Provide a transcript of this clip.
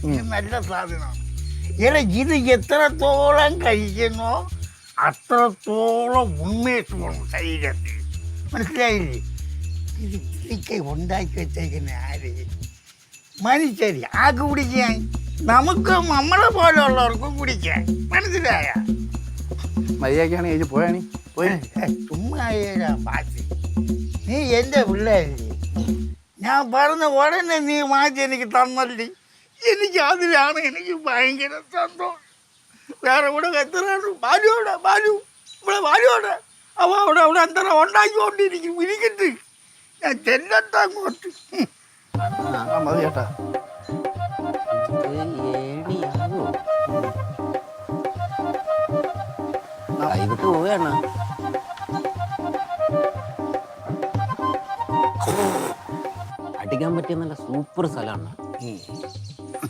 ഇത് നല്ല സാധനമാണ്. ഇത് എത്രത്തോളം കഴിക്കുന്നോ അത്രത്തോളം ഉന്മേഷമാണ് ശരീരത്തിൽ. മനസ്സിലായില്ലേ? ഇത് ഇതൊക്കെ ഉണ്ടാക്കി വെച്ചേക്കുന്ന ആര്? മനുഷ്യര് ആക്ക് കുടിക്കാൻ, നമുക്കും നമ്മളെ പോലെയുള്ളവർക്കും കുടിക്കാൻ. മനസ്സിലായ? മര്യാദക്കാണ് ഏജ് പോയാണി പോയി. ചുമ്മാ പാറ്റി. നീ എൻ്റെ പിള്ളേരല്ലേ, ഞാൻ പറഞ്ഞ ഉടനെ നീ മാറ്റി എനിക്ക് തന്നല്ലേ. എനിക്ക് അതിലാണ് എനിക്ക് ഭയങ്കര സന്തോഷം. വേറെ ഇവിടെ എത്രയാണ് ബാലുവിടെ, ബാലു ഇവിടെ ബാലുവിടെ, അവ അവിടെ എത്ര ഉണ്ടാക്കിക്കൊണ്ടിരിക്കും. ഇരിക്കട്ട് ഞാൻ ചെല്ലത്തങ്ങോട്ട്. മതി ചേട്ടാ. കൈവിട്ട് പോവുകയാണ്. അടിക്കാൻ പറ്റിയ നല്ല സൂപ്പർ സ്ഥലമാണ്.